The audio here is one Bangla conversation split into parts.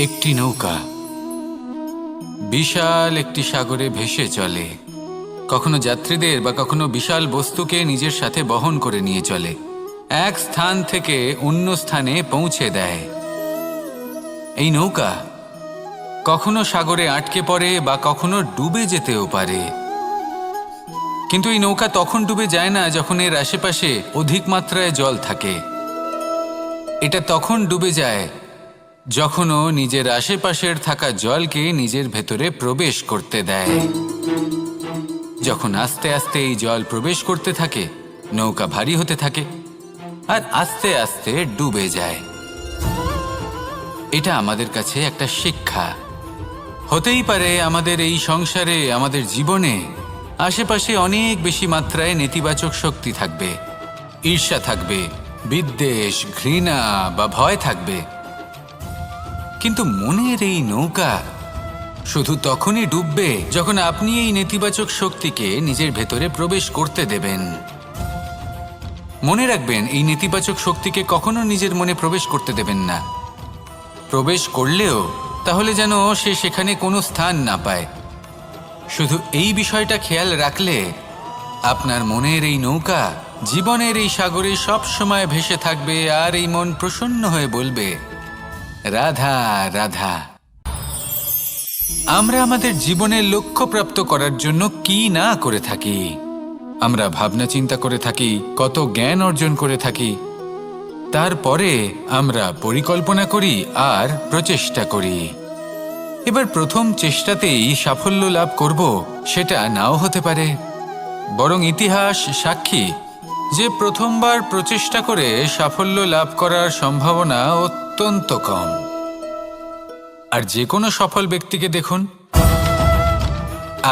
একটি নৌকা বিশাল একটি সাগরে ভেসে চলে। কখনো যাত্রীদের বা কখনো বিশাল বস্তুকে নিজের সাথে বহন করে নিয়ে চলে, এক স্থান থেকে অন্য স্থানে পৌঁছে দেয়। এই নৌকা কখনো সাগরে আটকে পড়ে বা কখনো ডুবে যেতেও পারে, কিন্তু এই নৌকা তখন ডুবে যায় না যখন এর আশেপাশে অধিক মাত্রায় জল থাকে। এটা তখন ডুবে যায় যখন ও নিজের আশেপাশের থাকা জলকে নিজের ভেতরে প্রবেশ করতে দেয়। যখন আস্তে আস্তে এই জল প্রবেশ করতে থাকে, নৌকা ভারী হতে থাকে আর আস্তে আস্তে ডুবে যায়। এটা আমাদের কাছে একটা শিক্ষা। হতেই পারে আমাদের এই সংসারে, আমাদের জীবনে আশেপাশে অনেক বেশি মাত্রায় নেতিবাচক শক্তি থাকবে, ঈর্ষা থাকবে, বিদ্বেষ, ঘৃণা বা ভয় থাকবে, কিন্তু মনের এই নৌকা শুধু তখনই ডুববে যখন আপনি এই নেতিবাচক শক্তিকে নিজের ভেতরে প্রবেশ করতে দেবেন। মনে রাখবেন, এই নেতিবাচক শক্তিকে কখনো নিজের মনে প্রবেশ করতে দেবেন না। প্রবেশ করলেও তাহলে যেন সে সেখানে কোনো স্থান না পায়। শুধু এই বিষয়টা খেয়াল রাখলে আপনার মনের এই নৌকা জীবনের এই সাগরে সব সময় ভেসে থাকবে, আর এই মন প্রসন্ন হয়ে বলবে, রাধা রাধা। আমরা আমাদের জীবনের লক্ষ্য প্রাপ্ত করার জন্য কি না করে থাকি। আমরা ভাবনা চিন্তা করে থাকি, কত জ্ঞান অর্জন করে থাকি, তারপরে আমরা পরিকল্পনা করি আর প্রচেষ্টা করি। এবার প্রথম চেষ্টাতেই সাফল্য লাভ করব সেটা নাও হতে পারে, বরং ইতিহাস সাক্ষী যে প্রথমবার প্রচেষ্টা করে সাফল্য লাভ করার সম্ভাবনা অত্যন্ত কম। আর যে কোনো সফল ব্যক্তিকে দেখুন,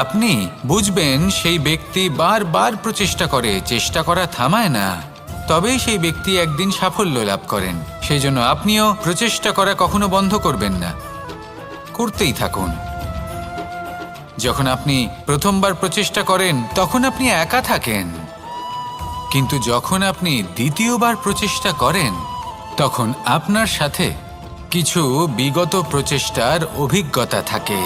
আপনি বুঝবেন সেই ব্যক্তি বারবার প্রচেষ্টা করে, চেষ্টা করা থামায় না, তবেই সেই ব্যক্তি একদিন সাফল্য লাভ করেন। সেই জন্য আপনিও প্রচেষ্টা করা কখনো বন্ধ করবেন না, করতেই থাকুন। যখন আপনি প্রথমবার প্রচেষ্টা করেন তখন আপনি একা থাকেন, কিন্তু যখন আপনি দ্বিতীয়বার প্রচেষ্টা করেন তখন আপনার সাথে কিছু বিগত প্রচেষ্টার অভিজ্ঞতা থাকে।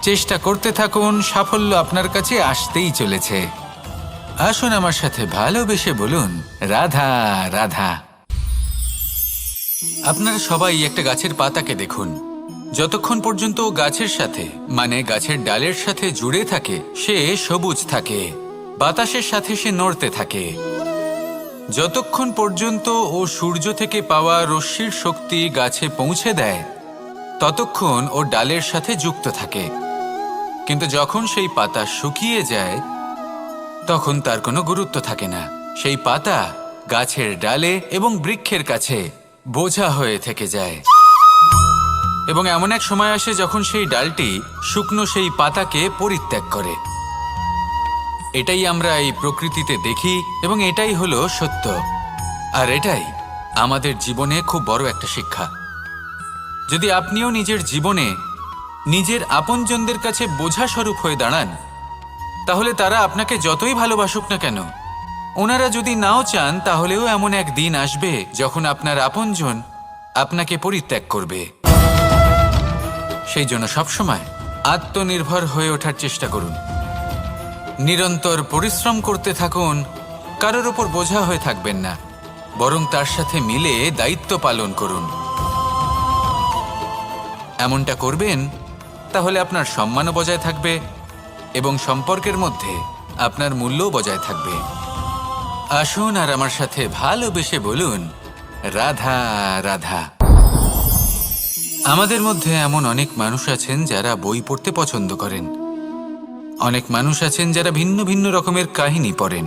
চেষ্টা করতে থাকুন, সাফল্য আপনার কাছে আসতেই চলেছে। আসুন আমার সাথে ভালোবেসে বলুন, রাধা রাধা। আপনারা সবাই একটা গাছের পাতাকে দেখুন, যতক্ষণ পর্যন্ত গাছের সাথে মানে গাছের ডালের সাথে জুড়ে থাকে সে সবুজ থাকে, বাতাসের সাথে সে নড়তে থাকে। যতক্ষণ পর্যন্ত ও সূর্য থেকে পাওয়া রশ্মির শক্তি গাছে পৌঁছে দেয় ততক্ষণ ও ডালের সাথে যুক্ত থাকে, কিন্তু যখন সেই পাতা শুকিয়ে যায় তখন তার কোনো গুরুত্ব থাকে না। সেই পাতা গাছের ডালে এবং বৃক্ষের কাছে বোঝা হয়ে থেকে যায়, এবং এমন এক সময় আসে যখন সেই ডালটি শুকনো সেই পাতাকে পরিত্যাগ করে। এটাই আমরা এই প্রকৃতিতে দেখি এবং এটাই হলো সত্য। আর এটাই আমাদের জীবনে খুব বড় একটা শিক্ষা। যদি আপনিও নিজের জীবনে নিজের আপনজনদের কাছে বোঝা স্বরূপ হয়ে দাঁড়ান, তাহলে তারা আপনাকে যতই ভালোবাসুক না কেন, ওনারা যদি নাও চান তাহলেও এমন এক দিন আসবে যখন আপনার আপনজন আপনাকে পরিত্যাগ করবে। সেই জন্য সবসময় আত্মনির্ভর হয়ে ওঠার চেষ্টা করুন, নিরন্তর পরিশ্রম করতে থাকুন, কারোর ওপর বোঝা হয়ে থাকবেন না, বরং তার সাথে মিলে দায়িত্ব পালন করুন। এমনটা করবেন তাহলে আপনার সম্মানও বজায় থাকবে এবং সম্পর্কের মধ্যে আপনার মূল্যও বজায় থাকবে। আসুন আর আমার সাথে ভালোবেসে বলুন, রাধা রাধা। আমাদের মধ্যে এমন অনেক মানুষ আছেন যারা বই পড়তে পছন্দ করেন, অনেক মানুষ আছেন যারা ভিন্ন ভিন্ন রকমের কাহিনী পড়েন।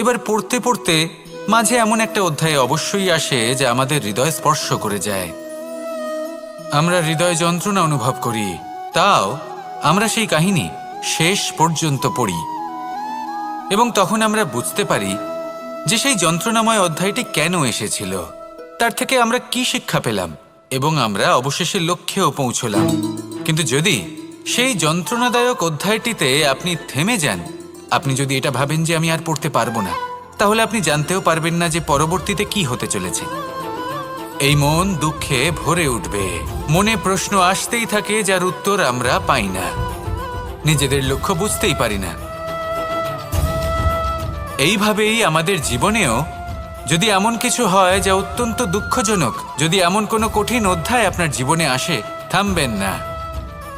এবার পড়তে পড়তে মাঝে এমন একটা অধ্যায় অবশ্যই আসে যা আমাদের হৃদয় স্পর্শ করে যায়। আমরা হৃদয় যন্ত্রণা অনুভব করি, তাও আমরা সেই কাহিনী শেষ পর্যন্ত পড়ি, এবং তখন আমরা বুঝতে পারি যে সেই যন্ত্রণাময় অধ্যায়টি কেন এসেছিল, তার থেকে আমরা কি শিক্ষা পেলাম, এবং আমরা অবশেষে লক্ষ্যেও পৌঁছলাম। কিন্তু যদি সেই যন্ত্রণাদায়ক অধ্যায়টিতে আপনি থেমে যান, আপনি যদি এটা ভাবেন যে আমি আর পড়তে পারবো না, তাহলে আপনি জানতেও পারবেন না যে পরবর্তীতে কি হতে চলেছে। এই মন দুঃখে ভরে উঠবে। মনে প্রশ্ন আসতেই থাকে যার উত্তর আমরা পাই না, নিজেদের লক্ষ্য বুঝতেই পারি না। এইভাবেই আমাদের জীবনেও যদি এমন কিছু হয় যা অত্যন্ত দুঃখজনক, যদি এমন কোনো কঠিন অধ্যায় আপনার জীবনে আসে, থামবেন না।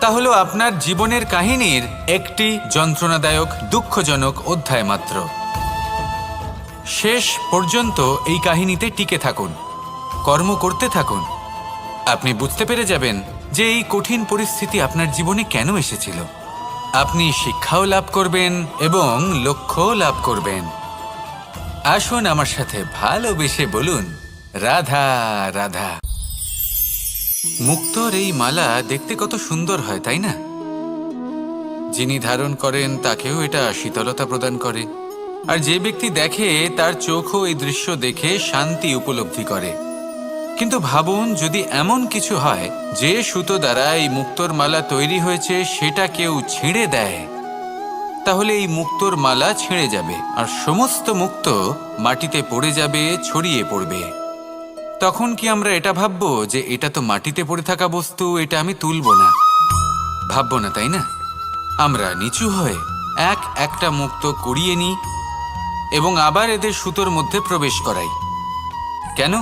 তা হলো আপনার জীবনের কাহিনীর একটি যন্ত্রণাদায়ক দুঃখজনক অধ্যায় মাত্র। শেষ পর্যন্ত এই কাহিনীতে টিকে থাকুন, কর্ম করতে থাকুন। আপনি বুঝতে পেরে যাবেন যে এই কঠিন পরিস্থিতি আপনার জীবনে কেন এসেছিল। আপনি শিক্ষাও লাভ করবেন এবং লক্ষ্যও লাভ করবেন। আসুন আমার সাথে ভালোবেসে বলুন, রাধা রাধা। মুক্তোর এই মালা দেখতে কত সুন্দর হয়, তাই না? যিনি ধারণ করেন তাকেও এটা শীতলতা প্রদান করে, আর যে ব্যক্তি দেখে তার চোখও এই দৃশ্য দেখে শান্তি উপলব্ধি করে। কিন্তু ভাবুন, যদি এমন কিছু হয় যে সুতো দ্বারা এই মুক্তোর মালা তৈরি হয়েছে সেটা কেউ ছিঁড়ে দেয়, তাহলে এই মুক্তোর মালা ছিঁড়ে যাবে আর সমস্ত মুক্তো মাটিতে পড়ে যাবে, ছড়িয়ে পড়বে। তখন কি আমরা এটা ভাববো যে এটা তো মাটিতে পড়ে থাকা বস্তু, এটা আমি তুলব না? ভাববো না, তাই না? আমরা নিচু হয়ে একটা মুক্তো কুড়িয়ে নিই এবং আবার এদের সুতোর মধ্যে প্রবেশ করাই। কেন?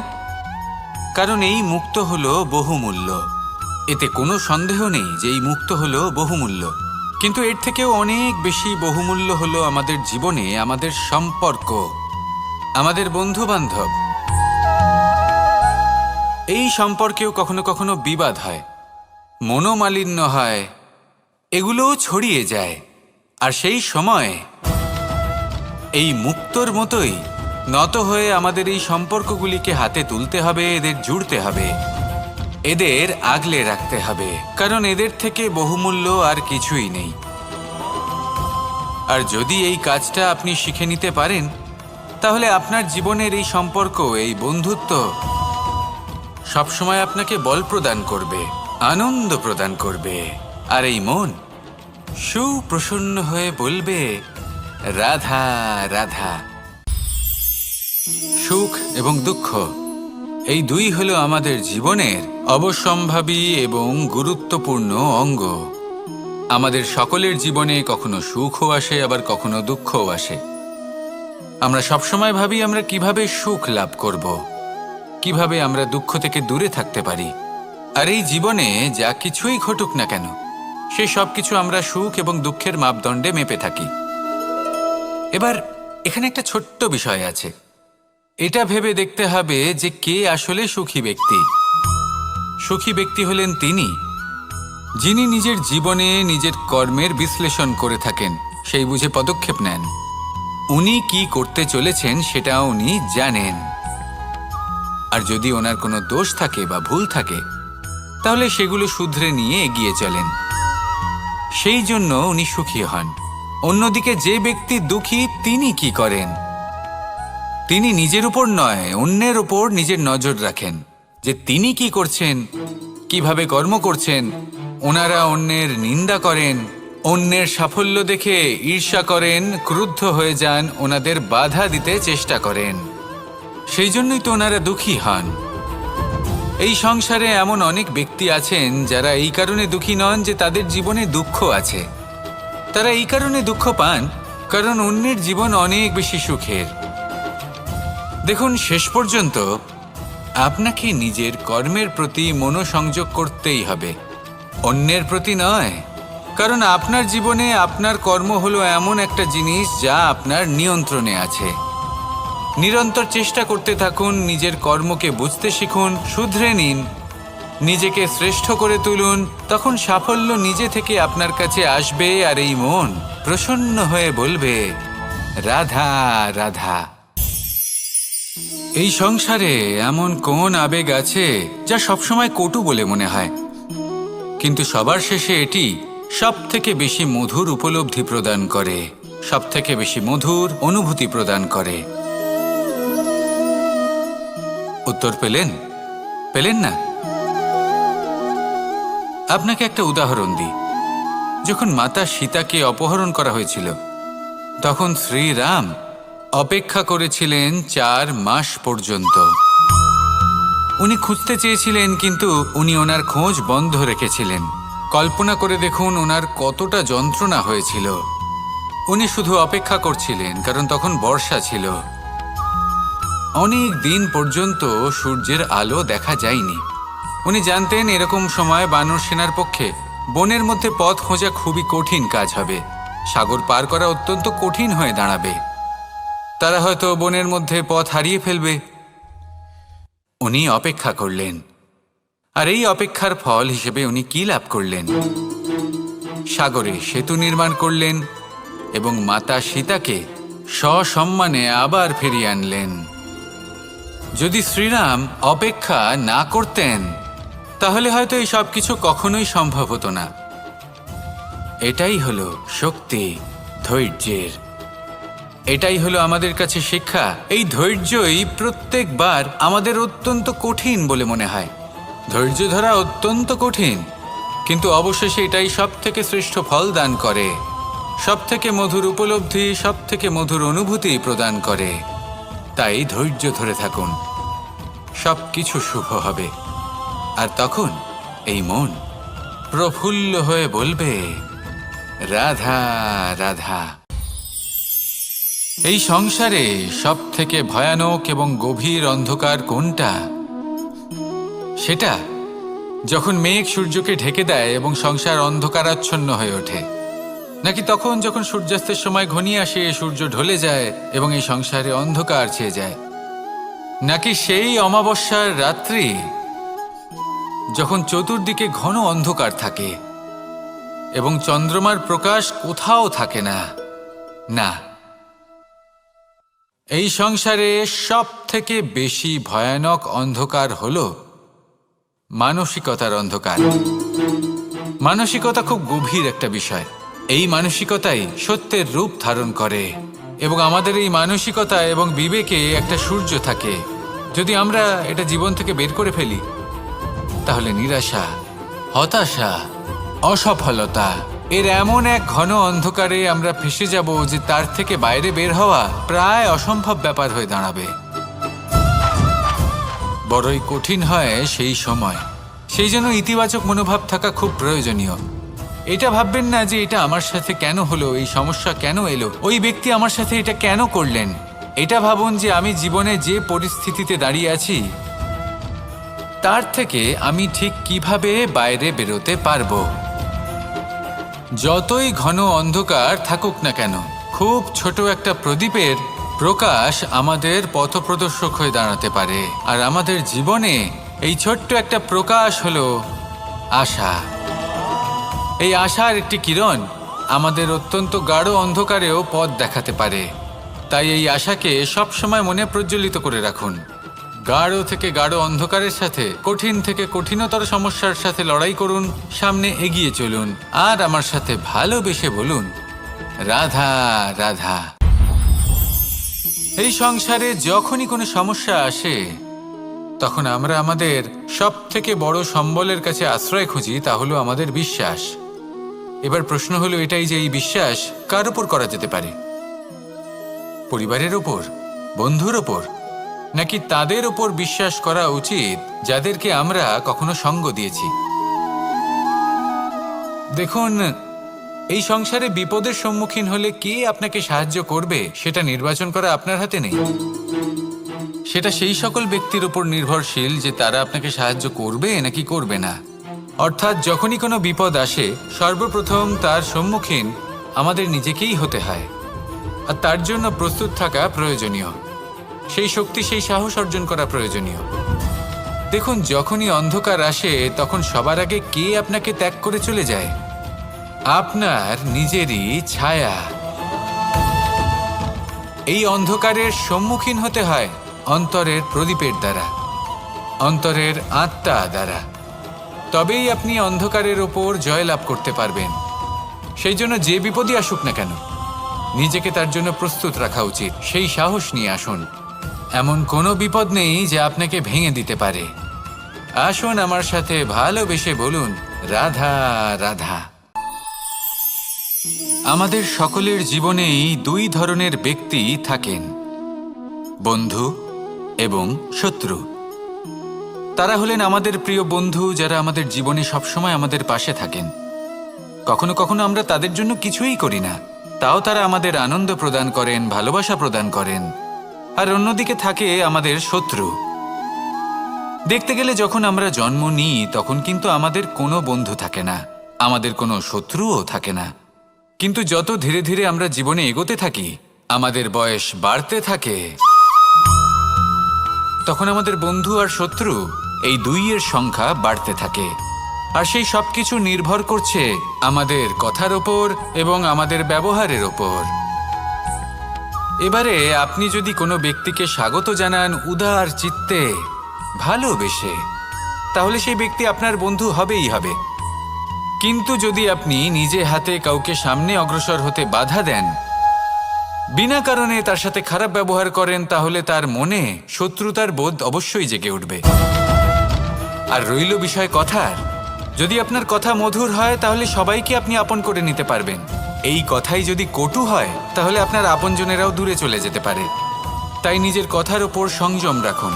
কারণ এই মুক্তো হলো বহুমূল্য। এতে কোনো সন্দেহ নেই যে এই মুক্তো হলো বহুমূল্য। কিন্তু এর থেকেও অনেক বেশি বহুমূল্য হলো আমাদের জীবনে আমাদের সম্পর্ক, আমাদের বন্ধু বান্ধব। এই সম্পর্কেও কখনো কখনো বিবাদ হয়, মনোমালিন্য হয়, এগুলোও ছড়িয়ে যায়। আর সেই সময় এই মুক্তোর মতোই নত হয়ে আমাদের এই সম্পর্কগুলিকে হাতে তুলতে হবে, এদের জুড়তে হবে, এদের আগলে রাখতে হবে, কারণ এদের থেকে বহুমূল্য আর কিছুই নেই। আর যদি এই কাজটা আপনি শিখে নিতে পারেন, তাহলে আপনার জীবনের এই সম্পর্ক, এই বন্ধুত্ব সবসময় আপনাকে বল প্রদান করবে, আনন্দ প্রদান করবে। আর এই মন সুপ্রসন্ন হয়ে বলবে, রাধা রাধা। সুখ এবং দুঃখ এই দুই হলো আমাদের জীবনের অবশ্যম্ভাবী এবং গুরুত্বপূর্ণ অঙ্গ। আমাদের সকলের জীবনে কখনো সুখও আসে, আবার কখনো দুঃখও আসে। আমরা সবসময় ভাবি আমরা কিভাবে সুখ লাভ করব, কিভাবে আমরা দুঃখ থেকে দূরে থাকতে পারি। আর এই জীবনে যা কিছুই ঘটুক না কেন, সে সব কিছু আমরা সুখ এবং দুঃখের মাপদণ্ডে মেপে থাকি। এবার এখানে একটা ছোট্ট বিষয় আছে, এটা ভেবে দেখতে হবে যে কে আসলে সুখী ব্যক্তি। সুখী ব্যক্তি হলেন তিনি যিনি নিজের জীবনে নিজের কর্মের বিশ্লেষণ করে থাকেন, সেই বুঝে পদক্ষেপ নেন। উনি কি করতে চলেছেন সেটা উনি জানেন, আর যদি ওনার কোনো দোষ থাকে বা ভুল থাকে তাহলে সেগুলো শুধরে নিয়ে এগিয়ে চলেন। সেই জন্য উনি সুখী হন। অন্যদিকে যে ব্যক্তি দুঃখী, তিনি কি করেন? তিনি নিজের উপর নয়, অন্যের উপর নিজের নজর রাখেন যে তিনি কি করছেন, কিভাবে কর্ম করছেন। ওনারা অন্যের নিন্দা করেন, অন্যের সাফল্য দেখে ঈর্ষা করেন, ক্রুদ্ধ হয়ে যান, ওনাদের বাধা দিতে চেষ্টা করেন। সেই জন্যই তো ওনারা দুঃখী হন। এই সংসারে এমন অনেক ব্যক্তি আছেন যারা এই কারণে দুঃখী নন যে তাদের জীবনে দুঃখ আছে। তারা এই কারণে দুঃখ পান কারণ অন্যের জীবন অনেক বেশি সুখের। দেখুন, শেষ পর্যন্ত আপনাকে নিজের কর্মের প্রতি মনোসংযোগ করতেই হবে, অন্যের প্রতি নয়। কারণ আপনার জীবনে আপনার কর্ম হলো এমন একটা জিনিস যা আপনার নিয়ন্ত্রণে আছে। নিরন্তর চেষ্টা করতে থাকুন, নিজের কর্মকে বুঝতে শিখুন, শুধরে নিন, নিজেকে শ্রেষ্ঠ করে তুলুন। তখন সাফল্য নিজে থেকে আপনার কাছে আসবে, আর এই মন প্রসন্ন হয়ে বলবে, রাধা রাধা। এই সংসারে এমন কোন আবেগ আছে যা সবসময় কটু বলে মনে হয়, কিন্তু সবার শেষে এটি সব থেকে বেশি মধুর উপলব্ধি প্রদান করে, সব থেকে বেশি মধুর অনুভূতি প্রদান করে। উত্তর পেলেন? পেলেন না? আপনাকে একটা উদাহরণ দিই। যখন মাতা সীতাকে অপহরণ করা হয়েছিল, তখন শ্রীরাম অপেক্ষা করেছিলেন 4 মাস পর্যন্ত। উনি খুঁজতে চেয়েছিলেন, কিন্তু উনি ওনার খোঁজ বন্ধ রেখেছিলেন। কল্পনা করে দেখুন ওনার কতটা যন্ত্রণা হয়েছিল। উনি শুধু অপেক্ষা করছিলেন, কারণ তখন বর্ষা ছিল। অনেক দিন পর্যন্ত সূর্যের আলো দেখা যায়নি। উনি জানতেন এরকম সময় বানর সেনার পক্ষে বনের মধ্যে পথ খোঁজা খুবই কঠিন কাজ হবে। সাগর পার করা অত্যন্ত কঠিন হয়ে দাঁড়াবে। তারা হয়তো বনের মধ্যে পথ হারিয়ে ফেলবে। উনি অপেক্ষা করলেন, আর এই অপেক্ষার ফল হিসেবে উনি কি লাভ করলেন? সাগরে সেতু নির্মাণ করলেন এবং মাতা সীতাকে সসম্মানে আবার ফিরিয়ে আনলেন। যদি শ্রীরাম অপেক্ষা না করতেন, তাহলে হয়তো এই সব কিছু কখনোই সম্ভব হতো না। এটাই হলো শক্তি ধৈর্যের। এটাই হলো আমাদের কাছে শিক্ষা। এই ধৈর্যই প্রত্যেকবার আমাদের অত্যন্ত কঠিন বলে মনে হয়। ধৈর্য ধরা অত্যন্ত কঠিন, কিন্তু অবশেষে এটাই সব থেকে শ্রেষ্ঠ ফল দান করে, সব থেকে মধুর উপলব্ধি, সব থেকে মধুর অনুভূতি প্রদান করে। তাই ধৈর্য ধরে থাকুন, সব কিছু শুভ হবে। আর তখন এই মন প্রফুল্ল হয়ে বলবে, রাধা রাধা। এই সংসারে সব থেকে ভয়ানক এবং গভীর অন্ধকার কোনটা? সেটা যখন মেঘ সূর্যকে ঢেকে দেয় এবং সংসার অন্ধকারাচ্ছন্ন হয়ে ওঠে, নাকি তখন যখন সূর্যাস্তের সময় ঘনিয়ে আসে, সূর্য ঢলে যায় এবং এই সংসারে অন্ধকার ছেয়ে যায়, নাকি সেই অমাবস্যার রাত্রি যখন চতুর্দিকে ঘন অন্ধকার থাকে এবং চন্দ্রমার প্রকাশ কোথাও থাকে না? না, এই সংসারে সব থেকে বেশি ভয়ানক অন্ধকার হলো মানসিকতার অন্ধকার। মানসিকতা খুব গভীর একটা বিষয়। এই মানসিকতাই সত্যের রূপ ধারণ করে এবং আমাদের এই মানসিকতা এবং বিবেকে একটা সূর্য থাকে। যদি আমরা এটা জীবন থেকে বের করে ফেলি, তাহলে নিরাশা, হতাশা, অসফলতা এর এমন এক ঘন অন্ধকারে আমরা ফেসে যাব যে তার থেকে বাইরে বের হওয়া প্রায় অসম্ভব ব্যাপার হয়ে দাঁড়াবে। বড়ই কঠিন হয় সেই সময়। সেই জন্য ইতিবাচক মনোভাব থাকা খুব প্রয়োজনীয়। এটা ভাববেন না যে এটা আমার সাথে কেন হলো, এই সমস্যা কেন এলো, ওই ব্যক্তি আমার সাথে এটা কেন করলেন। এটা ভাবুন যে আমি জীবনে যে পরিস্থিতিতে দাঁড়িয়ে আছি, তার থেকে আমি ঠিক কিভাবে বাইরে বেরোতে পারবো। যতই ঘন অন্ধকার থাকুক না কেন, খুব ছোট একটা প্রদীপের প্রকাশ আমাদের পথপ্রদর্শক হয়ে দাঁড়াতে পারে। আর আমাদের জীবনে এই ছোট্ট একটা প্রকাশ হলো আশা। এই আশার একটি কিরণ আমাদের অত্যন্ত গাঢ় অন্ধকারেও পথ দেখাতে পারে। তাই এই আশাকে সবসময় মনে প্রজ্বলিত করে রাখুন। গাঢ় থেকে গাঢ় অন্ধকারের সাথে, কঠিন থেকে কঠিনতর সমস্যার সাথে লড়াই করুন, সামনে এগিয়ে চলুন, আর আমার সাথে ভালোবেসে বলুন, রাধা রাধা। এই সংসারে যখনই কোনো সমস্যা আসে, তখন আমরা আমাদের সব থেকে বড় সম্বলের কাছে আশ্রয় খুঁজি, তা হলো আমাদের বিশ্বাস। এবার প্রশ্ন হলো এটাই যে এই বিশ্বাস কার ওপর করা যেতে পারে? পরিবারের ওপর, বন্ধুর ওপর, নাকি তাদের ওপর বিশ্বাস করা উচিত যাদেরকে আমরা কখনো সঙ্গ দিয়েছি? দেখুন, এই সংসারে বিপদের সম্মুখীন হলে কে আপনাকে সাহায্য করবে সেটা নির্বাচন করা আপনার হাতে নেই। সেটা সেই সকল ব্যক্তির উপর নির্ভরশীল যে তারা আপনাকে সাহায্য করবে নাকি করবে না। অর্থাৎ যখনই কোনো বিপদ আসে, সর্বপ্রথম তার সম্মুখীন আমাদের নিজেকেই হতে হয়, আর তার জন্য প্রস্তুত থাকা প্রয়োজনীয়। সেই শক্তি, সেই সাহস অর্জন করা প্রয়োজনীয়। দেখুন, যখনই অন্ধকার আসে, তখন সবার আগে কে আপনাকে ত্যাগ করে চলে যায়? আপনার নিজেরই ছায়া। এই অন্ধকারের সম্মুখীন হতে হয় অন্তরের প্রদীপের দ্বারা, অন্তরের আত্মা দ্বারা। তবেই আপনি অন্ধকারের ওপর জয়লাভ করতে পারবেন। সেই জন্য যে বিপদই আসুক না কেন, নিজেকে তার জন্য প্রস্তুত রাখা উচিত। সেই সাহস নিয়ে আসুন। এমন কোনো বিপদ নেই যে আপনাকে ভেঙে দিতে পারে। আসুন আমার সাথে ভালোবেসে বলুন, রাধা রাধা। আমাদের সকলের জীবনেই দুই ধরনের ব্যক্তি থাকেন, বন্ধু এবং শত্রু। তারা হলেন আমাদের প্রিয় বন্ধু, যারা আমাদের জীবনে সবসময় আমাদের পাশে থাকেন। কখনো কখনো আমরা তাদের জন্য কিছুই করি না, তাও তারা আমাদের আনন্দ প্রদান করেন, ভালোবাসা প্রদান করেন। আর অন্যদিকে থাকে আমাদের শত্রু। দেখতে গেলে যখন আমরা জন্ম নিই তখন কিন্তু আমাদের কোনো বন্ধু থাকে না, আমাদের কোনো শত্রুও থাকে না। কিন্তু যত ধীরে ধীরে আমরা জীবনে এগোতে থাকি, আমাদের বয়স বাড়তে থাকে, তখন আমাদের বন্ধু আর শত্রু এই দুইয়ের সংখ্যা বাড়তে থাকে। আর সেই সব কিছু নির্ভর করছে আমাদের কথার ওপর এবং আমাদের ব্যবহারের ওপর। এবারে আপনি যদি কোনো ব্যক্তিকে স্বাগত জানান উদার চিত্তে, ভালোবেসে, তাহলে সেই ব্যক্তি আপনার বন্ধু হবেই হবে। কিন্তু যদি আপনি নিজে হাতে কাউকে সামনে অগ্রসর হতে বাধা দেন, বিনা কারণে তার সাথে খারাপ ব্যবহার করেন, তাহলে তার মনে শত্রুতার বোধ অবশ্যই জেগে উঠবে। আর রইল বিষয় কথার, যদি আপনার কথা মধুর হয় তাহলে সবাইকে আপনি আপন করে নিতে পারবেন। এই কথাই যদি কটু হয় তাহলে আপনার আপনজনেরাও দূরে চলে যেতে পারে। তাই নিজের কথার ওপর সংযম রাখুন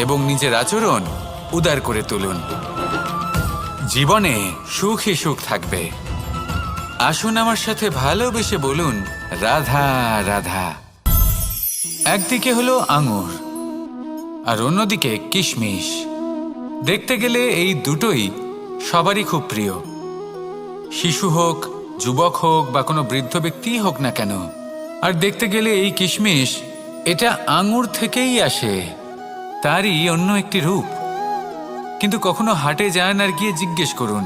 এবং নিজের আচরণ উদার করে তুলুন। জীবনে সুখই সুখ থাকবে। আসুন আমার সাথে ভালোবেসে বলুন, রাধা রাধা। একদিকে হলো আঙুর আর অন্যদিকে কিশমিশ। দেখতে গেলে এই দুটোই সবারই খুব প্রিয়, শিশু হোক, যুবক হোক বা কোনো বৃদ্ধ ব্যক্তিই হোক না কেন। আর দেখতে গেলে এই কিশমিশ, এটা আঙুর থেকেই আসে, তারই অন্য একটি রূপ। কিন্তু কখনো হাটে যান আর গিয়ে জিজ্ঞেস করুন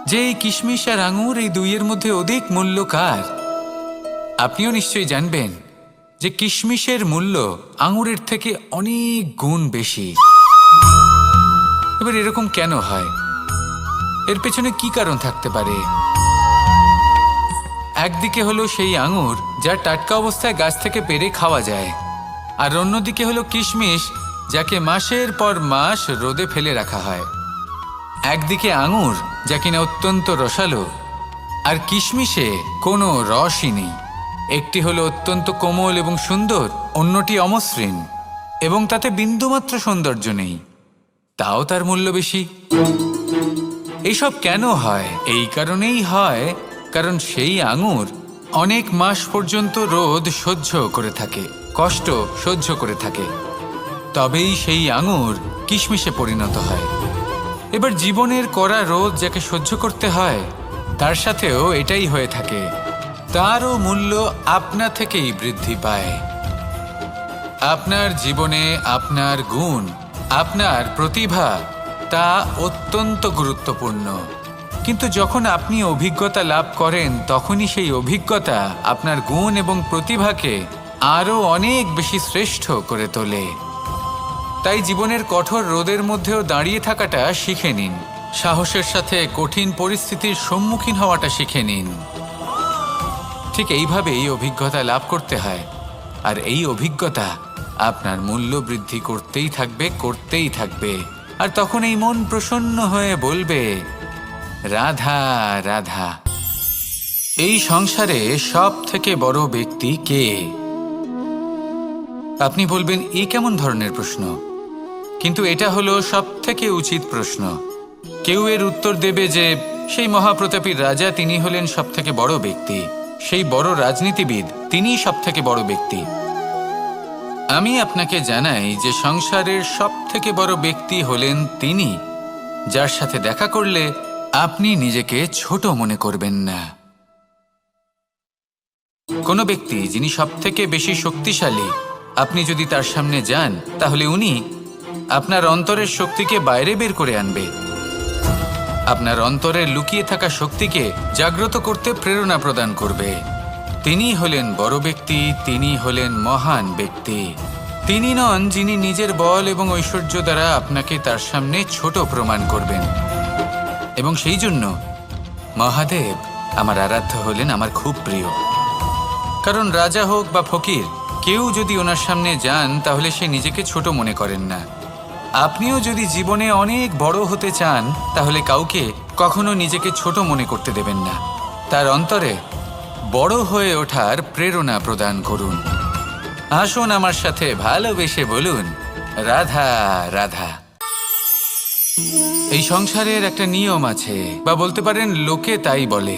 যে এই কিশমিশ আর আঙুর, এই দুইয়ের মধ্যে অধিক মূল্য কার? আপনিও নিশ্চয়ই জানবেন যে কিশমিশের মূল্য আঙুরের থেকে অনেক গুণ বেশি। এবার এরকম কেন হয়? এর পেছনে কি কারণ থাকতে পারে? একদিকে হলো সেই আঙুর যা টাটকা অবস্থায় গাছ থেকে পেড়ে খাওয়া যায়, আর অন্যদিকে হলো কিশমিশ যাকে মাসের পর মাস রোদে ফেলে রাখা হয়। একদিকে আঙুর যা কিনা অত্যন্ত রসালো, আর কিশমিশে কোনো রসই নেই। একটি হলো অত্যন্ত কোমল এবং সুন্দর, অন্যটি অমসৃণ এবং তাতে বিন্দুমাত্র সৌন্দর্য নেই, তাও তার মূল্য বেশি। এইসব কেন হয়? এই কারণেই হয় কারণ সেই আঙুর অনেক মাস পর্যন্ত রোদ সহ্য করে থাকে, কষ্ট সহ্য করে থাকে, তবেই সেই আঙুর কিশমিশে পরিণত হয়। এবার জীবনের কড়া রোদ যাকে সহ্য করতে হয়, তার সাথেও এটাই হয়ে থাকে, তারও মূল্য আপনা থেকেই বৃদ্ধি পায়। আপনার জীবনে আপনার গুণ, আপনার প্রতিভা, তা অত্যন্ত গুরুত্বপূর্ণ। কিন্তু যখন আপনি অভিজ্ঞতা লাভ করেন তখনই সেই অভিজ্ঞতা আপনার গুণ এবং প্রতিভাকে আরও অনেক বেশি শ্রেষ্ঠ করে তোলে। তাই জীবনের কঠোর রোদের মধ্যেও দাঁড়িয়ে থাকাটা শিখে নিন, সাহসের সাথে কঠিন পরিস্থিতির সম্মুখীন হওয়াটা শিখে নিন। ঠিক এইভাবেই অভিজ্ঞতা লাভ করতে হয়, আর এই অভিজ্ঞতা আপনার মূল্য বৃদ্ধি করতেই থাকবে, করতেই থাকবে। আর তখন এই মন প্রসন্ন হয়ে বলবে, রাধা রাধা। এই সংসারে সব থেকে বড় ব্যক্তি কে? আপনি বলবেন, এই কেমন ধরনের প্রশ্ন? কিন্তু এটা হলো সব থেকে উচিত প্রশ্ন। কেউ এর উত্তর দেবে যে সেই মহাপ্রতাপী রাজা, তিনি হলেন সব থেকে বড় ব্যক্তি, সেই বড় রাজনীতিবিদ, তিনিই সব থেকে বড় ব্যক্তি। আমি আপনাকে জানাই যে সংসারের সব থেকে বড় ব্যক্তি হলেন তিনি, যার সাথে দেখা করলে আপনি নিজেকে ছোট মনে করবেন না। কোনো ব্যক্তি যিনি সব থেকে বেশি শক্তিশালী, আপনি যদি তার সামনে যান তাহলে উনি আপনার অন্তরের শক্তিকে বাইরে বের করে আনবে, আপনার অন্তরের লুকিয়ে থাকা শক্তিকে জাগ্রত করতে প্রেরণা প্রদান করবে। তিনি হলেন বড় ব্যক্তি, তিনি হলেন মহান ব্যক্তি। তিনি নন যিনি নিজের বল এবং ঐশ্বর্য দ্বারা আপনাকে তার সামনে ছোট প্রমাণ করবেন। এবং সেই জন্য মহাদেব আমার আরাধ্য হলেন আমার খুব প্রিয়। কারণ রাজা হোক বা ফকির, কেউ যদি ওনার সামনে যান তাহলে সে নিজেকে ছোট মনে করেন না। আপনিও যদি জীবনে অনেক বড় হতে চান তাহলে কাউকে কখনো নিজেকে ছোট মনে করতে দেবেন না। তার অন্তরে বড় হয়ে ওঠার প্রেরণা প্রদান করুন। আসুন আমার সাথে ভালোবেসে বলুন, রাধা রাধা। এই সংসারের একটা নিয়ম আছে, বা বলতে পারেন লোকে তাই বলে,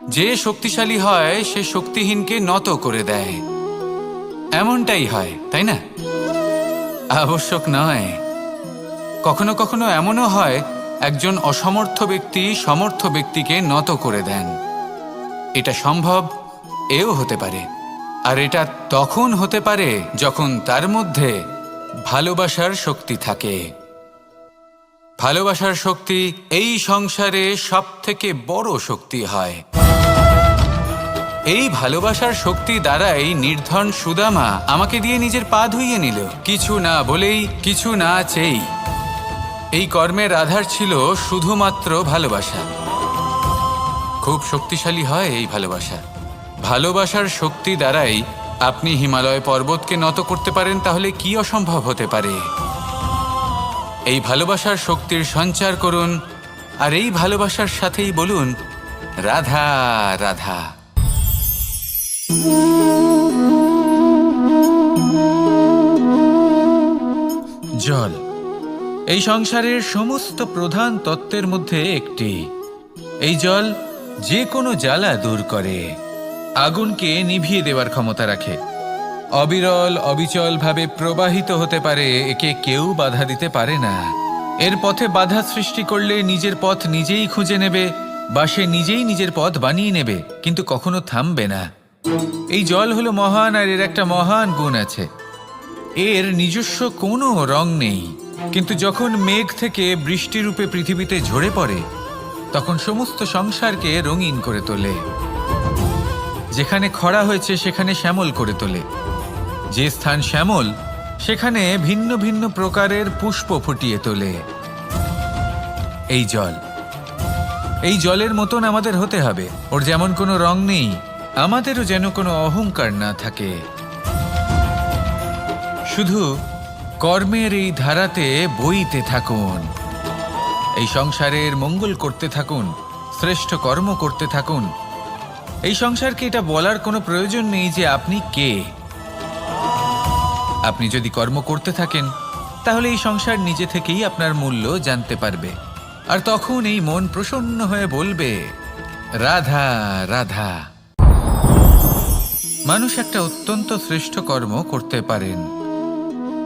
যে শক্তিশালী হয় সে শক্তিহীনকে নত করে দেয়। এমনটাই হয়, তাই না? আবশ্যক নয়। কখনো কখনো এমনও হয় একজন অসমর্থ ব্যক্তি সমর্থ ব্যক্তিকে নত করে দেন। এটা সম্ভব, এও হতে পারে। আর এটা তখন হতে পারে যখন তার মধ্যে ভালোবাসার শক্তি থাকে। ভালোবাসার শক্তি এই সংসারে সবথেকে বড় শক্তি হয়। এই ভালোবাসার শক্তি দ্বারাই নির্ধন সুদামা আমাকে দিয়ে নিজের পা ধুইয়ে নিল, কিছু না বলেই, কিছু না চেয়েই। এই কর্মের আধার ছিল শুধুমাত্র ভালোবাসা। খুব শক্তিশালী হয় এই ভালোবাসা। ভালোবাসার শক্তি দ্বারাই আপনি হিমালয় পর্বতকে নত করতে পারেন, তাহলে কি অসম্ভব হতে পারে? এই ভালোবাসার শক্তির সঞ্চার করুন, আর এই ভালোবাসার সাথেই বলুন রাধা রাধা। জল এই সংসারের সমস্ত প্রধান তত্ত্বের মধ্যে একটি। এই জল যে কোনো জ্বালা দূর করে, আগুনকে নিভিয়ে দেওয়ার ক্ষমতা রাখে, অবিরল অবিচলভাবে প্রবাহিত হতে পারে, একে কেউ বাধা দিতে পারে না। এর পথে বাধা সৃষ্টি করলে নিজের পথ নিজেই খুঁজে নেবে, বা সে নিজেই নিজের পথ বানিয়ে নেবে, কিন্তু কখনো থামবে না। এই জল হলো মহান, আর এর একটা মহান গুণ আছে, এর নিজস্ব কোনো রং নেই। কিন্তু যখন মেঘ থেকে বৃষ্টিরূপে পৃথিবীতে ঝরে পড়ে, তখন সমস্ত সংসারকে রঙিন করে তোলে। যেখানে খরা হয়েছে সেখানে শ্যামল করে তোলে, যে স্থান শ্যামল সেখানে ভিন্ন ভিন্ন প্রকারের পুষ্প ফুটিয়ে তোলে। এই জল, এই জলের মতন আমাদের হতে হবে। ওর যেমন কোনো রং নেই, আমাদেরও যেন কোনো অহংকার না থাকে। শুধু কর্মের এই ধারাতে বইতে থাকুন, এই সংসারের মঙ্গল করতে থাকুন, শ্রেষ্ঠ কর্ম করতে থাকুন। এই সংসারকে এটা বলার কোনো প্রয়োজন নেই যে আপনি কে। আপনি যদি কর্ম করতে থাকেন, তাহলে এই সংসার নিজে থেকেই আপনার মূল্য জানতে পারবে, আর তখন এই মন প্রসন্ন হয়ে বলবে রাধা রাধা। মানুষ একটা অত্যন্ত শ্রেষ্ঠ কর্ম করতে পারেন,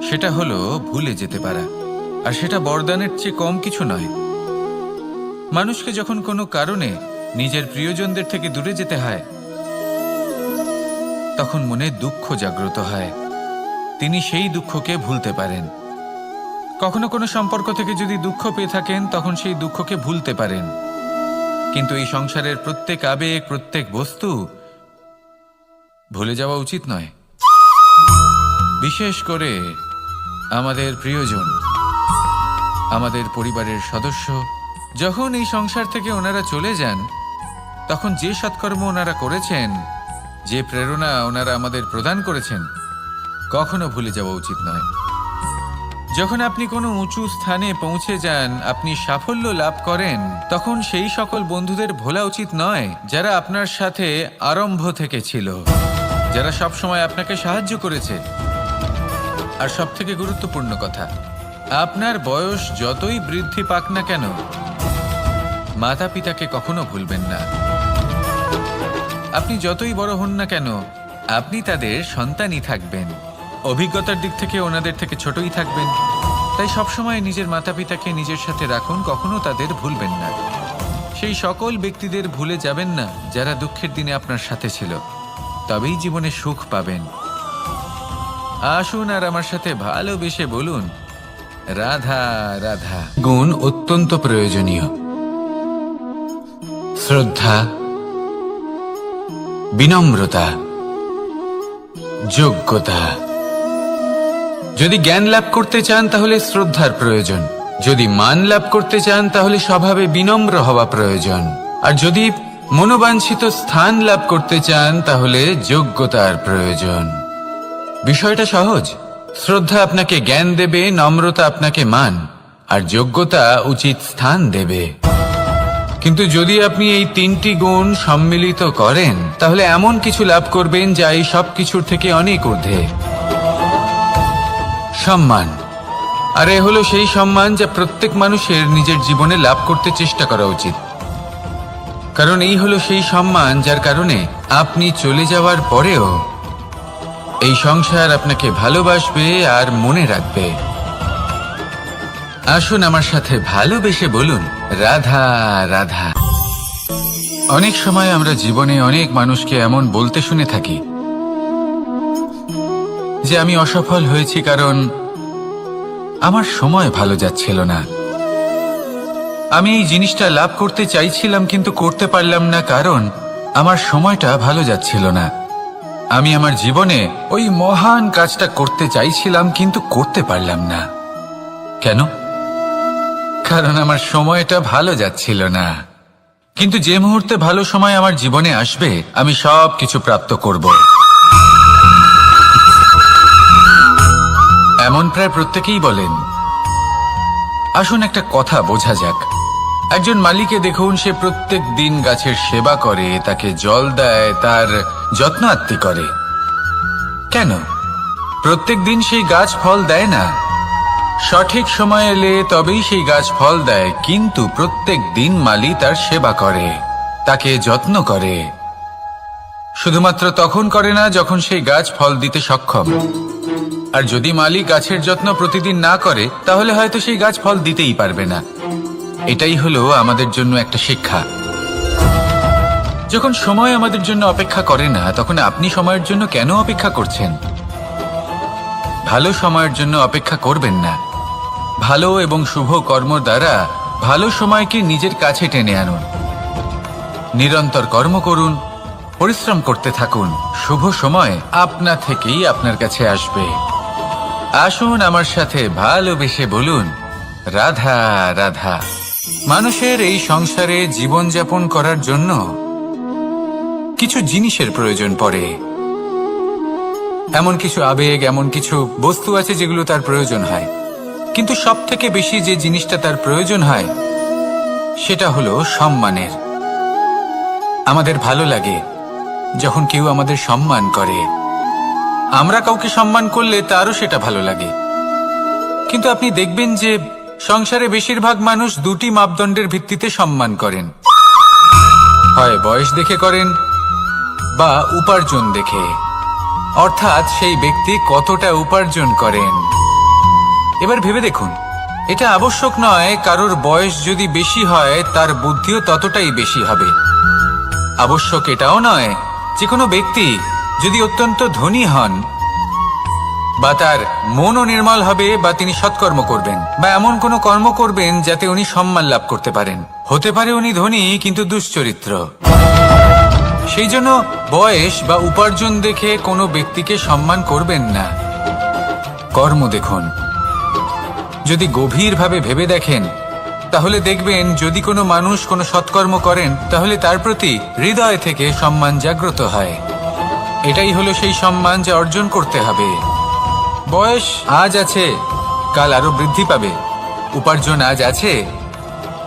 সেটা হলো ভুলে যেতে পারা, আর সেটা বরদানের চেয়ে কম কিছু নয়। মানুষকে যখন কোনো কারণে নিজের প্রিয়জনদের থেকে দূরে যেতে হয়, তখন মনে দুঃখ জাগ্রত হয়, তিনি সেই দুঃখকে ভুলতে পারেন। কখনো কোনো সম্পর্ক থেকে যদি দুঃখ পেয়ে থাকেন, তখন সেই দুঃখকে ভুলতে পারেন। কিন্তু এই সংসারের প্রত্যেক আবেগ, প্রত্যেক বস্তু ভুলে যাওয়া উচিত নয়। বিশেষ করে আমাদের প্রিয়জন, আমাদের পরিবারের সদস্য, যখন এই সংসার থেকে ওনারা চলে যান, তখন যে সৎকর্ম ওনারা করেছেন, যে প্রেরণা ওনারা আমাদের প্রদান করেছেন, কখনো ভুলে যাওয়া উচিত নয়। যখন আপনি কোনো উঁচু স্থানে পৌঁছে যান, আপনি সাফল্য লাভ করেন, তখন সেই সকল বন্ধুদের ভোলা উচিত নয় যারা আপনার সাথে আরম্ভ থেকে ছিল, যারা সব সময় আপনাকে সাহায্য করেছে। আর সবথেকে গুরুত্বপূর্ণ কথা, আপনার বয়স যতই বৃদ্ধি পাক না কেন, মাতা পিতাকে কখনো ভুলবেন না। আপনি যতই বড় হন না কেন, আপনি তাদের সন্তানই থাকবেন। অভিজ্ঞতার দিক থেকে ওনাদের থেকে ছোটই থাকবেন। তাই সবসময় নিজের মাতা পিতাকে নিজের সাথে রাখুন, কখনো তাদের ভুলবেন না। সেই সকল ব্যক্তিদের ভুলে যাবেন না যারা দুঃখের দিনে আপনার সাথে ছিল, তবেই জীবনে সুখ পাবেন। আসুন আর আমার সাথে ভালোবেসে বলুন রাধা রাধা। গুণ অত্যন্ত প্রয়োজনীয়: শ্রদ্ধা, বিনম্রতা, যোগ্যতা। যদি জ্ঞান লাভ করতে চান তাহলে শ্রদ্ধার প্রয়োজন, যদি মান লাভ করতে চান তাহলে স্বভাবে বিনম্র হওয়া প্রয়োজন, আর যদি মনোবাঞ্ছিত স্থান লাভ করতে চান তাহলে যোগ্যতার প্রয়োজন। বিষয়টা সহজ। শ্রদ্ধা আপনাকে জ্ঞান দেবে, নম্রতা আপনাকে মান, আর যোগ্যতা উচিত স্থান দেবে। কিন্তু যদি আপনি এই তিনটি গুণ সম্মিলিত করেন, তাহলে এমন কিছু লাভ করবেন যা এই সব কিছুর থেকে অনেক ঊর্ধ্বে। সম্মান, আর এ হলো সেই সম্মান যা প্রত্যেক মানুষের নিজের জীবনে লাভ করতে চেষ্টা করা উচিত। কারণ এই হলো সেই সম্মান যার কারণে আপনি চলে যাওয়ার পরেও এই সংসার আপনাকে ভালোবাসবে আর মনে রাখবে। আসুন আমার সাথে ভালোবেসে বলুন, রাধা রাধা। অনেক সময় আমরা জীবনে অনেক মানুষকে এমন বলতে শুনে থাকি যে আমি অসফল হয়েছি কারণ আমার সময় ভালো যাচ্ছিল না। আমি এই জিনিসটা লাভ করতে চাইছিলাম কিন্তু করতে পারলাম না কারণ আমার সময়টা ভালো যাচ্ছিল না। আমি আমার জীবনে ওই মহান কাজটা করতে চাইছিলাম কিন্তু করতে পারলাম না। কেন? কারণ আমার সময়টা ভালো যাচ্ছিল না। কিন্তু যে মুহূর্তে ভালো সময় আমার জীবনে আসবে আমি সব কিছু প্রাপ্ত করব। এমন প্রায় প্রত্যেকেই বলেন। আসুন একটা কথা বোঝা যাক। একজন মালিকে দেখুন, সে প্রত্যেক দিন গাছের সেবা করে, তাকে জল দেয়, তার যত্ন আত্তি করে। কেন? প্রত্যেক দিন সেই গাছ ফল দেয় না। সঠিক সময় এলে তবেই সেই গাছ ফল দেয়, কিন্তু প্রত্যেক দিন মালি তার সেবা করে, তাকে যত্ন করে। শুধুমাত্র তখন করে না যখন সেই গাছ ফল দিতে সক্ষম। আর যদি মালি গাছের যত্ন প্রতিদিন না করে তাহলে হয়তো সেই গাছ ফল দিতেই পারবে না। এটাই হলো আমাদের জন্য একটা শিক্ষা। যখন সময় আমাদের জন্য অপেক্ষা করে না তখন আপনি সময়ের জন্য কেন অপেক্ষা করছেন? ভালো সময়ের জন্য অপেক্ষা করবেন না। ভালো এবং শুভ কর্ম দ্বারা ভালো সময়কে নিজের কাছে টেনে আনুন। নিরন্তর কর্ম করুন, পরিশ্রম করতে থাকুন। শুভ সময় আপনা থেকেই আপনার কাছে আসবে। আসুন আমার সাথে ভালোবেসে বলুন, রাধা রাধা। মানুষের এই সংসারে জীবনযাপন করার জন্য কিছু জিনিসের প্রয়োজন পড়ে। এমন কিছু আবেগ, এমন কিছু বস্তু আছে যেগুলো তার প্রয়োজন হয়। কিন্তু সব থেকে বেশি যে জিনিসটা তার প্রয়োজন হয় সেটা হলো সম্মানের। আমাদের ভালো লাগে যখন কেউ আমাদের সম্মান করে। আমরা কাউকে সম্মান করলে তারও সেটা ভালো লাগে। কিন্তু আপনি দেখবেন যে সংসারে বেশিরভাগ মানুষ দুটি মাপদণ্ডের ভিত্তিতে সম্মান করেন। হয় বয়স দেখে করেন বা উপার্জন দেখে, অর্থাৎ সেই ব্যক্তি কতটা উপার্জন করেন। এবার ভেবে দেখুন, এটা আবশ্যক নয় কারোর বয়স যদি বেশি হয় তার বুদ্ধিও ততটাই বেশি হবে। আবশ্যক এটাও নয় যে কোনো ব্যক্তি যদি অত্যন্ত ধনী হন বা তার মনও নির্মল হবে বা তিনি সৎকর্ম করবেন বা এমন কোনো কর্ম করবেন যাতে উনি সম্মান লাভ করতে পারেন। হতে পারে উনি ধনী কিন্তু দুশ্চরিত্র। সেই জন্য বয়স বা উপার্জন দেখে কোনো ব্যক্তিকে সম্মান করবেন না। কর্ম দেখুন। যদি গভীরভাবে ভেবে দেখেন তাহলে দেখবেন যদি কোনো মানুষ কোনো সৎকর্ম করেন তাহলে তার প্রতি হৃদয় থেকে সম্মান জাগ্রত হয়। এটাই হলো সেই সম্মান যা অর্জন করতে হবে। বয়স আজ আছে, কাল আরো বৃদ্ধি পাবে। উপার্জন আজ আছে,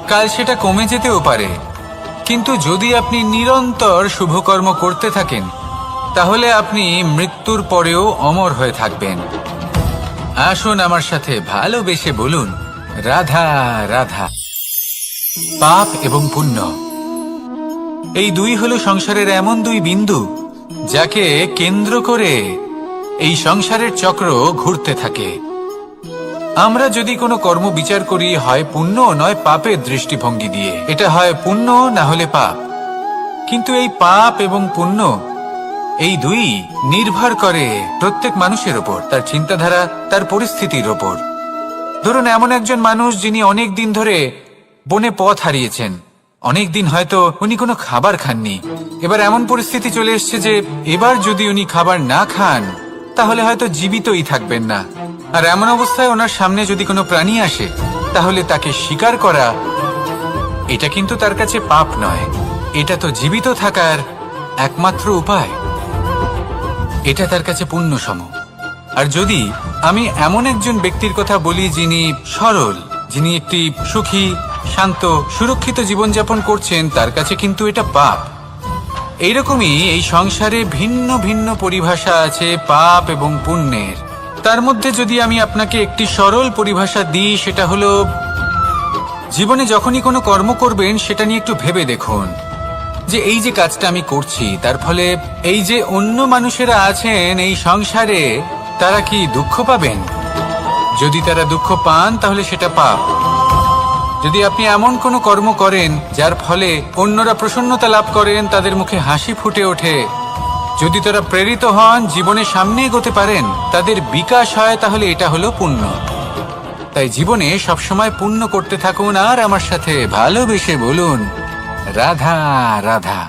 কাল সেটা কমে যেতেও পারে। কিন্তু যদি আপনি নিরন্তর শুভকর্ম করতে থাকেন তাহলে আপনি মৃত্যুর পরেও অমর হয়ে থাকবেন। আসুন আমার সাথে ভালোবেসে বলুন, রাধা রাধা। পাপ এবং পুণ্য, এই দুই হলো সংসারের এমন দুই বিন্দু যাকে কেন্দ্র করে এই সংসারের চক্র ঘুরতে থাকে। আমরা যদি কোনো কর্ম বিচার করি হয় পুণ্য নয় পাপের দৃষ্টিভঙ্গি দিয়ে, এটা হয় পুণ্য না হলে পাপ। কিন্তু এই পাপ এবং পুণ্য এই দুই নির্ভর করে প্রত্যেক মানুষের ওপর, তার চিন্তাধারা, তার পরিস্থিতির ওপর। ধরুন এমন একজন মানুষ যিনি অনেক দিন ধরে বনে পথ হারিয়েছেন, অনেক দিন হয়তো উনি কোনো খাবার খাননি। এবার এমন পরিস্থিতি চলে এসছে যে এবার যদি উনি খাবার না খান তাহলে হয়তো জীবিতই থাকবেন না। আর এমন অবস্থায় ওনার সামনে যদি কোনো প্রাণী আসে তাহলে তাকে শিকার করা এটা কিন্তু তার কাছে পাপ নয়, এটা তো জীবিত থাকার একমাত্র উপায়। এটা তার কাছে পুণ্য সম। আর যদি আমি এমন একজন ব্যক্তির কথা বলি যিনি সরল, যিনি একটি সুখী, শান্ত, সুরক্ষিত জীবনযাপন করছেন, তার কাছে কিন্তু এটা পাপ। এইরকমই এই সংসারে ভিন্ন ভিন্ন পরিভাষা আছে পাপ এবং পুণ্যের। তার মধ্যে যদি আমি আপনাকে একটি সরল পরিভাষা দিই, সেটা হলো জীবনে যখনই কোনো কর্ম করবেন সেটা নিয়ে একটু ভেবে দেখুন যে এই যে কাজটা আমি করছি তার ফলে এই যে অন্য মানুষেরা আছেন এই সংসারে, তারা কি দুঃখ পাবেন? যদি তারা দুঃখ পান তাহলে সেটা পাপ। যদি আপনি এমন কোনো কর্ম করেন যার ফলে অন্যরা প্রসন্নতা লাভ করেন, তাদের মুখে হাসি ফুটে ওঠে, যদি তারা প্রেরিত হন, জীবনে সামনে এগোতে পারেন, তাদের বিকাশ হয়, তাহলে এটা হলো পুণ্য। তাই জীবনে সবসময় পুণ্য করতে থাকুন আর আমার সাথে ভালোবেসে বলুন রাধা রাধা।